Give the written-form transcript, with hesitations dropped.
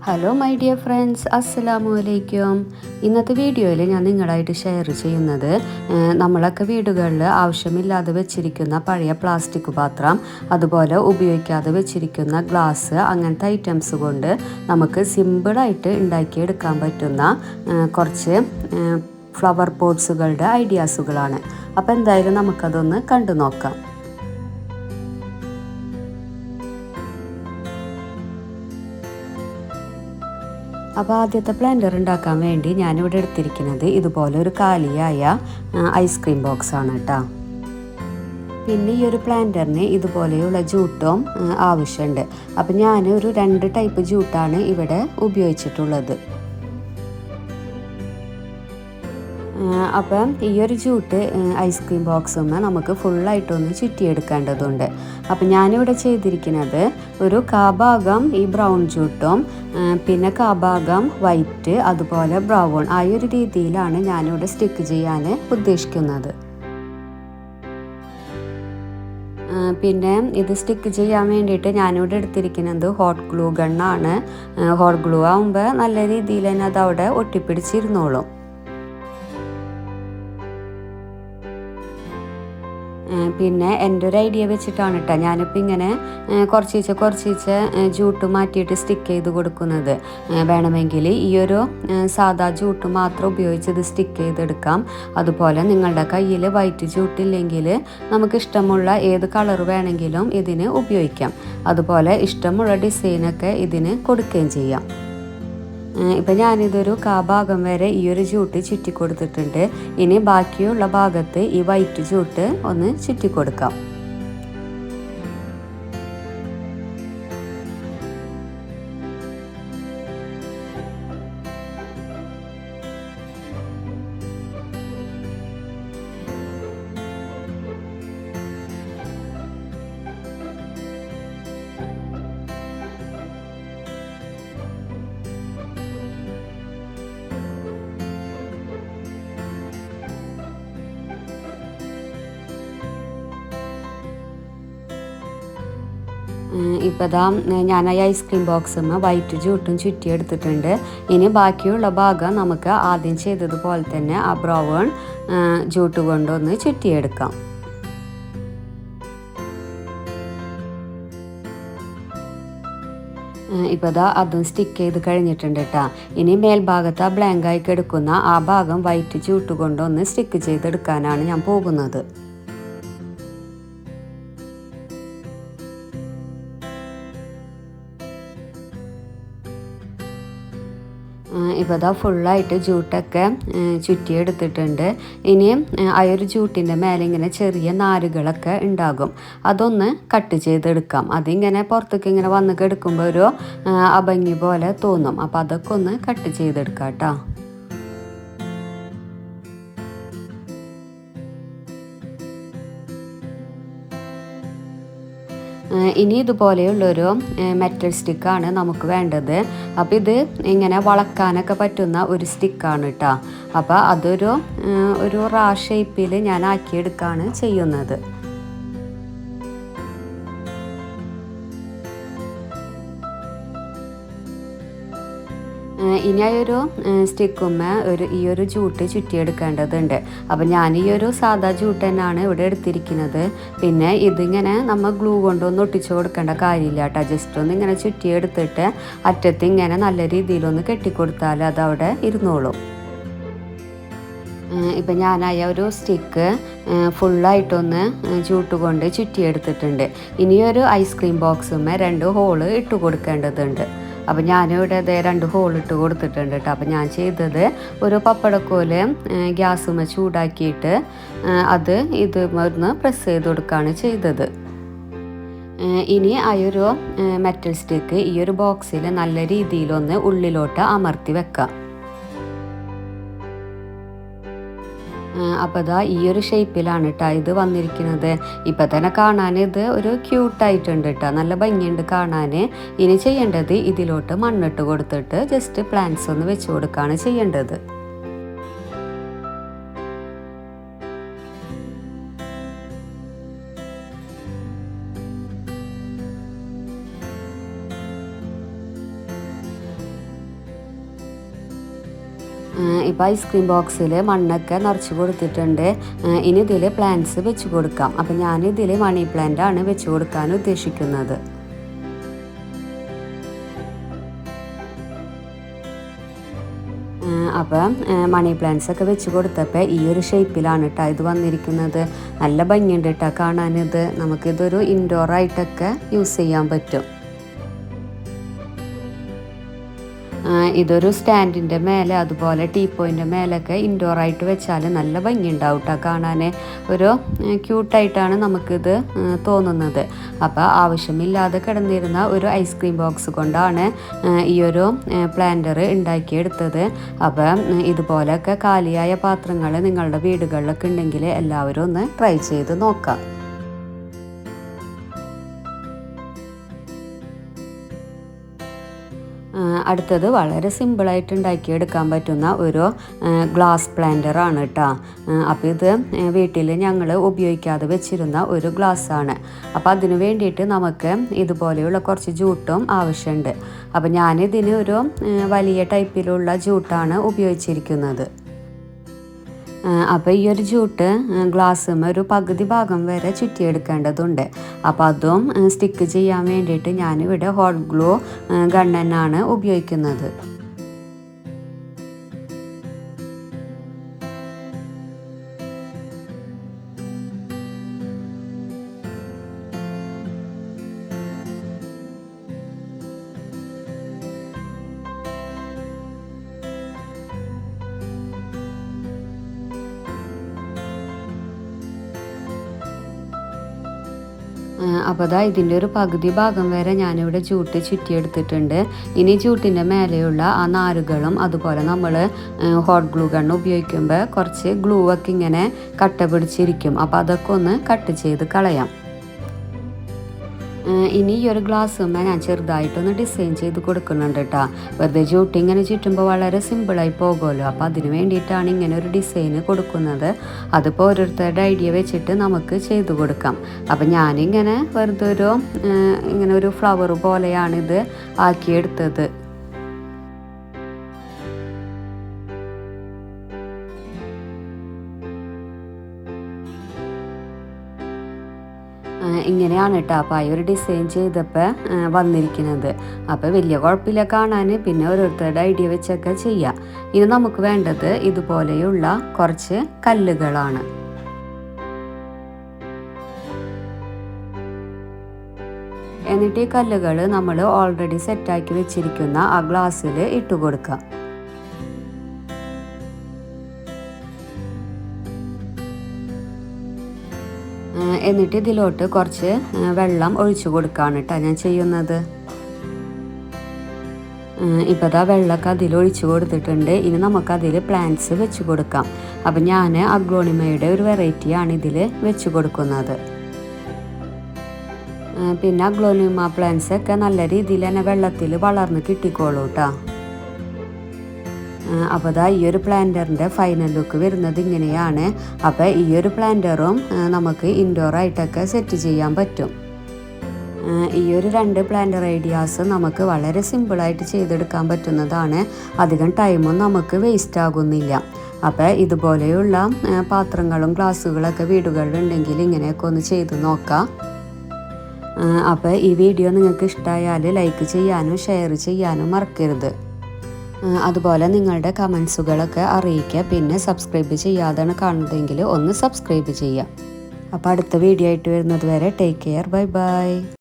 Hello my dear friends, അസ്സലാമു അലൈക്കും. ഇന്നത്തെ വീഡിയോയിൽ ഞാൻ നിങ്ങളായിട്ട് ഷെയർ ചെയ്യുന്നത് നമ്മളൊക്കെ വീടുകളിൽ ആവശ്യമില്ലാതെ വെച്ചിരിക്കുന്ന പഴയ പ്ലാസ്റ്റിക് പാത്രം, അതുപോലെ ഉപയോഗിക്കാതെ വെച്ചിരിക്കുന്ന ഗ്ലാസ്, അങ്ങനത്തെ ഐറ്റംസ് കൊണ്ട് നമുക്ക് സിമ്പിളായിട്ട് ഉണ്ടാക്കിയെടുക്കാൻ പറ്റുന്ന കുറച്ച് ഫ്ലവർ പോട്ട്സുകളുടെ ഐഡിയാസുകളാണ്. അപ്പോൾ എന്തായാലും നമുക്കതൊന്ന് കണ്ടു നോക്കാം. അപ്പോൾ ആദ്യത്തെ പ്ലാന്റർ ഉണ്ടാക്കാൻ വേണ്ടി ഞാനിവിടെ എടുത്തിരിക്കുന്നത് ഇതുപോലെ ഒരു കാലിയായ ഐസ്ക്രീം ബോക്സ് ആണ് കേട്ടോ. പിന്നെ ഈ ഒരു പ്ലാന്ററിന് ഇതുപോലെയുള്ള ജൂട്ടും ആവശ്യമുണ്ട്. അപ്പം ഞാൻ ഒരു 2 ടൈപ്പ് ജൂട്ടാണ് ഇവിടെ ഉപയോഗിച്ചിട്ടുള്ളത്. അപ്പം ഈ ഒരു ജൂട്ട് ഐസ്ക്രീം ബോക്സുമ്മ നമുക്ക് ഫുള്ളായിട്ടൊന്ന് ചുറ്റിയെടുക്കേണ്ടതുണ്ട്. അപ്പം ഞാനിവിടെ ചെയ്തിരിക്കുന്നത് ഒരു കാഭാഗം ഈ ബ്രൗൺ ജൂട്ടും പിന്നെ കാഭാഗം വൈറ്റ്, അതുപോലെ ബ്രൗൺ, ആ ഒരു രീതിയിലാണ് ഞാനിവിടെ സ്റ്റിക്ക് ചെയ്യാൻ ഉദ്ദേശിക്കുന്നത്. പിന്നെ ഇത് സ്റ്റിക്ക് ചെയ്യാൻ വേണ്ടിയിട്ട് ഞാനിവിടെ എടുത്തിരിക്കുന്നത് ഹോട്ട് ഗ്ലൂ ഗണ്ണാണ്. ഹോട്ട് ഗ്ലൂ ആകുമ്പോൾ നല്ല രീതിയിൽ തന്നെ അതവിടെ ഒട്ടിപ്പിടിച്ചിരുന്നോളും. പിന്നെ എൻ്റെ ഒരു ഐഡിയ വെച്ചിട്ടാണ് കേട്ടോ ഞാനിപ്പോൾ ഇങ്ങനെ കുറച്ച് ജൂട്ട് മാറ്റിയിട്ട് സ്റ്റിക്ക് ചെയ്ത് കൊടുക്കുന്നത്. വേണമെങ്കിൽ ഈ ഒരു സാദാ ജൂട്ട് മാത്രം ഉപയോഗിച്ച് ഇത് സ്റ്റിക്ക് ചെയ്തെടുക്കാം. അതുപോലെ നിങ്ങളുടെ കയ്യിൽ വൈറ്റ് ജൂട്ടില്ലെങ്കിൽ നമുക്ക് ഇഷ്ടമുള്ള ഏത് കളർ വേണമെങ്കിലും ഇതിന് ഉപയോഗിക്കാം. അതുപോലെ ഇഷ്ടമുള്ള ഡിസൈനൊക്കെ ഇതിന് കൊടുക്കുകയും ചെയ്യാം. ഇപ്പം ഞാനിതൊരു കാഭാഗം വരെ ഈ ഒരു ജൂട്ട് ചുറ്റി കൊടുത്തിട്ടുണ്ട്. ഇനി ബാക്കിയുള്ള ഭാഗത്ത് ഈ വൈറ്റ് ജൂട്ട് ഒന്ന് ചുറ്റി കൊടുക്കാം. ഇപ്പോൾ ദാ ഞാൻ ഈ ഐസ്ക്രീം ബോക്സുമ്മ വൈറ്റ് ജൂട്ടും ചുറ്റിയെടുത്തിട്ടുണ്ട്. ഇനി ബാക്കിയുള്ള ഭാഗം നമുക്ക് ആദ്യം ചെയ്തതുപോലെ തന്നെ ആ ബ്രൗൺ ജൂട്ട് കൊണ്ടൊന്ന് ചുറ്റിയെടുക്കാം. ഇപ്പോൾ ദാ അതും സ്റ്റിക്ക് ചെയ്ത് കഴിഞ്ഞിട്ടുണ്ട് കേട്ടോ. ഇനി മേൽഭാഗത്ത് ആ ബ്ലാങ്കായി കിടക്കുന്ന ആ ഭാഗം വൈറ്റ് ജൂട്ട് കൊണ്ടൊന്ന് സ്റ്റിക്ക് ചെയ്തെടുക്കാനാണ് ഞാൻ പോകുന്നത്. ഇപ്പോൾ ദാ ഫുള്ളായിട്ട് ജൂട്ടൊക്കെ ചുറ്റിയെടുത്തിട്ടുണ്ട്. ഇനിയും ആ ഒരു ജൂട്ടിൻ്റെ മേലെ ഇങ്ങനെ ചെറിയ നാരുകളൊക്കെ ഉണ്ടാകും. അതൊന്ന് കട്ട് ചെയ്തെടുക്കാം. അതിങ്ങനെ പുറത്തേക്ക് ഇങ്ങനെ വന്ന് കിടക്കുമ്പോൾ ഒരു അഭംഗി പോലെ തോന്നും. അപ്പോൾ അതൊക്കെ ഒന്ന് കട്ട് ചെയ്തെടുക്കാം കേട്ടോ. ഇനി ഇതുപോലെയുള്ളൊരു മെറ്റൽ സ്റ്റിക്കാണ് നമുക്ക് വേണ്ടത്. അപ്പോൾ ഇത് ഇങ്ങനെ വളക്കാനൊക്കെ പറ്റുന്ന ഒരു സ്റ്റിക്കാണ് കേട്ടോ. അപ്പോൾ അതൊരു റാ ഷേപ്പിൽ ഞാൻ ആക്കിയെടുക്കുകയാണ് ചെയ്യുന്നത്. ഇനി ആ ഒരു സ്റ്റിക്കുമ്മ ഈ ഒരു ജൂട്ട് ചുറ്റിയെടുക്കേണ്ടതുണ്ട്. അപ്പം ഞാൻ ഈ ഒരു സാദാ ജൂട്ട് തന്നെയാണ് ഇവിടെ എടുത്തിരിക്കുന്നത്. പിന്നെ ഇതിങ്ങനെ നമ്മൾ ഗ്ലൂ കൊണ്ടൊന്നും ഒട്ടിച്ചു കൊടുക്കേണ്ട കാര്യമില്ല കേട്ടോ. ജസ്റ്റ് ഒന്ന് ഇങ്ങനെ ചുറ്റിയെടുത്തിട്ട് അറ്റത്ത് ഇങ്ങനെ നല്ല രീതിയിലൊന്ന് കെട്ടിക്കൊടുത്താൽ അതവിടെ ഇരുന്നോളും. ഇപ്പം ഞാനായ ഒരു സ്റ്റിക്ക് ഫുള്ളായിട്ടൊന്ന് ജൂട്ട് കൊണ്ട് ചുറ്റിയെടുത്തിട്ടുണ്ട്. ഇനിയൊരു ഐസ്ക്രീം ബോക്സുമ്മ 2 ഹോള് ഇട്ട് കൊടുക്കേണ്ടതുണ്ട്. അപ്പം ഞാനിവിടെ 2 ഹോൾ ഇട്ട് കൊടുത്തിട്ടുണ്ട് കേട്ടോ. അപ്പം ഞാൻ ചെയ്തത് ഒരു പപ്പടക്കോല് ഗ്യാസുമ്മ ചൂടാക്കിയിട്ട് അത് ഒന്ന് പ്രസ് ചെയ്ത് കൊടുക്കുകയാണ് ചെയ്തത്. ഇനി ആ ഒരു മെറ്റൽ സ്റ്റിക്ക് ഈ ഒരു ബോക്സിൽ നല്ല രീതിയിലൊന്ന് ഉള്ളിലോട്ട് അമർത്തി വെക്കാം. അപ്പോൾ ഇതാ ഈ ഒരു ഷേപ്പിലാണ് കേട്ടോ ഇത് വന്നിരിക്കുന്നത്. ഇപ്പം തന്നെ കാണാൻ ഇത് ഒരു ക്യൂട്ടായിട്ടുണ്ട് കേട്ടോ, നല്ല ഭംഗിയുണ്ട് കാണാൻ. ഇനി ചെയ്യേണ്ടത് ഇതിലോട്ട് മണ്ണിട്ട് കൊടുത്തിട്ട് ജസ്റ്റ് പ്ലാന്റ്സ് ഒന്ന് വെച്ച് കൊടുക്കുകയാണ് ചെയ്യേണ്ടത്. ഇപ്പോൾ ഐസ്ക്രീം ബോക്സിൽ മണ്ണൊക്കെ നിറച്ച് കൊടുത്തിട്ടുണ്ട്. ഇനി ഇതിൽ പ്ലാന്റ്സ് വെച്ച് കൊടുക്കാം. അപ്പം ഞാനിതിൽ മണി പ്ലാന്റ് ആണ് വെച്ച് കൊടുക്കാൻ ഉദ്ദേശിക്കുന്നത്. അപ്പം മണി പ്ലാന്റ്സ് ഒക്കെ വെച്ച് കൊടുത്തപ്പോൾ ഈ ഒരു ഷേപ്പിലാണ് കേട്ടോ ഇത് വന്നിരിക്കുന്നത്. നല്ല ഭംഗിയുണ്ട് കേട്ടോ കാണാനിത്. നമുക്കിതൊരു ഇൻഡോർ ആയിട്ടൊക്കെ യൂസ് ചെയ്യാൻ പറ്റും. ഇതൊരു സ്റ്റാൻഡിൻ്റെ മേലെ അതുപോലെ ടീപ്പോയിൻ്റെ മേലൊക്കെ ഇൻഡോറായിട്ട് വെച്ചാൽ നല്ല ഭംഗി ഉണ്ടാവും കേട്ടോ കാണാൻ. ഒരു ക്യൂട്ടായിട്ടാണ് നമുക്കിത് തോന്നുന്നത്. അപ്പോൾ ആവശ്യമില്ലാതെ കിടന്നിരുന്ന ഒരു ഐസ്ക്രീം ബോക്സ് കൊണ്ടാണ് ഈ ഒരു പ്ലാന്റർ ഉണ്ടാക്കിയെടുത്തത്. അപ്പം ഇതുപോലെയൊക്കെ കാലിയായ പാത്രങ്ങൾ നിങ്ങളുടെ വീടുകളിലൊക്കെ ഉണ്ടെങ്കിൽ എല്ലാവരും ഒന്ന് ട്രൈ ചെയ്ത് നോക്കാം. അടുത്തത് വളരെ സിമ്പിളായിട്ട് ഉണ്ടാക്കിയെടുക്കാൻ പറ്റുന്ന ഒരു ഗ്ലാസ് പ്ലാന്ററാണ് കേട്ടോ. അപ്പോൾ ഇത് വീട്ടിൽ ഞങ്ങൾ ഉപയോഗിക്കാതെ വെച്ചിരുന്ന ഒരു ഗ്ലാസ്സാണ്. അപ്പോൾ അതിന് വേണ്ടിയിട്ട് നമുക്ക് ഇതുപോലെയുള്ള കുറച്ച് ജൂട്ടും ആവശ്യമുണ്ട്. അപ്പോൾ ഞാനിതിന് ഒരു വലിയ ടൈപ്പിലുള്ള ജൂട്ടാണ് ഉപയോഗിച്ചിരിക്കുന്നത്. അപ്പോൾ ഈ ഒരു ജൂട്ട് ഗ്ലാസ്സും ഒരു പകുതി ഭാഗം വരെ ചുറ്റിയെടുക്കേണ്ടതുണ്ട്. അപ്പോൾ അതും സ്റ്റിക്ക് ചെയ്യാൻ വേണ്ടിയിട്ട് ഞാനിവിടെ ഹോട്ട് ഗ്ലൂ ഗൺ തന്നെയാണ് ഉപയോഗിക്കുന്നത്. അപ്പോൾ അതാ ഇതിൻ്റെ ഒരു പകുതി ഭാഗം വരെ ഞാനിവിടെ ജൂട്ട് ചുറ്റിയെടുത്തിട്ടുണ്ട്. ഇനി ജൂട്ടിൻ്റെ മേലെയുള്ള ആ നാരുകളും അതുപോലെ നമ്മൾ ഹോട്ട് ഗ്ലൂ ഗണ്ണ് ഉപയോഗിക്കുമ്പോൾ കുറച്ച് ഗ്ലൂ ഒക്കെ ഇങ്ങനെ കട്ട പിടിച്ചിരിക്കും. അപ്പോൾ അതൊക്കെ ഒന്ന് കട്ട് ചെയ്ത് കളയാം. ഇനി ഈ ഒരു ഗ്ലാസ്സുമ്മേ ഞാൻ ചെറുതായിട്ടൊന്ന് ഡിസൈൻ ചെയ്ത് കൊടുക്കുന്നുണ്ട് കേട്ടോ. വെറുതെ ജൂട്ട് ഇങ്ങനെ ചുറ്റുമ്പോൾ വളരെ സിമ്പിളായി പോകുമല്ലോ. അപ്പോൾ അതിന് വേണ്ടിയിട്ടാണ് ഇങ്ങനെ ഒരു ഡിസൈന് കൊടുക്കുന്നത്. അതിപ്പോൾ ഓരോരുത്തരുടെ ഐഡിയ വെച്ചിട്ട് നമുക്ക് ചെയ്ത് കൊടുക്കാം. അപ്പം ഞാനിങ്ങനെ വെറുതെ ഇങ്ങനെ ഒരു ഫ്ലവർ പോലെയാണിത് ആക്കിയെടുത്തത്. ഇങ്ങനെയാണ് കേട്ടോ അപ്പോൾ ആ ഒരു ഡിസൈൻ ചെയ്തപ്പോൾ വന്നിരിക്കുന്നത്. അപ്പോൾ വലിയ കുഴപ്പമില്ല കാണാൻ. പിന്നെ ഓരോരുത്തരുടെ ഐഡിയ വെച്ചൊക്കെ ചെയ്യാം. ഇനി നമുക്ക് വേണ്ടത് ഇതുപോലെയുള്ള കുറച്ച് കല്ലുകളാണ്. എന്നിട്ട് ഈ കല്ലുകൾ നമ്മൾ ഓൾറെഡി സെറ്റാക്കി വെച്ചിരിക്കുന്ന ആ ഗ്ലാസ്സിൽ ഇട്ട് കൊടുക്കാം. എന്നിട്ട് ഇതിലോട്ട് കുറച്ച് വെള്ളം ഒഴിച്ചു കൊടുക്കുകയാണ് കേട്ടോ ഞാൻ ചെയ്യുന്നത്. ഇപ്പോൾ അതാ വെള്ളമൊക്കെ അതിൽ ഒഴിച്ചു കൊടുത്തിട്ടുണ്ട്. ഇനി നമുക്കതിൽ പ്ലാന്റ്സ് വെച്ച് കൊടുക്കാം. അപ്പം ഞാൻ അഗ്ലോണിമയുടെ ഒരു വെറൈറ്റിയാണ് ഇതിൽ വെച്ച് കൊടുക്കുന്നത്. പിന്നെ അഗ്ലോണിമ പ്ലാന്റ്സ് ഒക്കെ നല്ല രീതിയിൽ തന്നെ വെള്ളത്തിൽ വളർന്ന് കിട്ടിക്കോളൂ കേട്ടോ. അപ്പോൾ അതാ ഈ ഒരു പ്ലാന്ററിൻ്റെ ഫൈനൽ ലുക്ക് വരുന്നത് ഇങ്ങനെയാണ്. അപ്പോൾ ഈ ഒരു പ്ലാന്ററും നമുക്ക് ഇൻഡോർ ആയിട്ടൊക്കെ സെറ്റ് ചെയ്യാൻ പറ്റും. ഈ ഒരു 2 പ്ലാന്റർ ഐഡിയാസ് നമുക്ക് വളരെ സിമ്പിളായിട്ട് ചെയ്തെടുക്കാൻ പറ്റുന്നതാണ്. അധികം ടൈമും നമുക്ക് വേസ്റ്റ് ആകുന്നില്ല. അപ്പോൾ ഇതുപോലെയുള്ള പാത്രങ്ങളും ഗ്ലാസ്സുകളൊക്കെ വീടുകളിലുണ്ടെങ്കിൽ ഇങ്ങനെയൊക്കെ ഒന്ന് ചെയ്ത് നോക്കാം. അപ്പോൾ ഈ വീഡിയോ നിങ്ങൾക്ക് ഇഷ്ടമായാൽ ലൈക്ക് ചെയ്യാനും ഷെയർ ചെയ്യാനും മറക്കരുത്. അതുപോലെ നിങ്ങളുടെ കമൻസുകളൊക്കെ അറിയിക്കുക. പിന്നെ സബ്സ്ക്രൈബ് ചെയ്യാതാണ് കാണുന്നതെങ്കിൽ ഒന്ന് സബ്സ്ക്രൈബ് ചെയ്യുക. അപ്പോൾ അടുത്ത വീഡിയോ ആയിട്ട് വരുന്നത് വരെ ടേക്ക് കെയർ. Bye bye.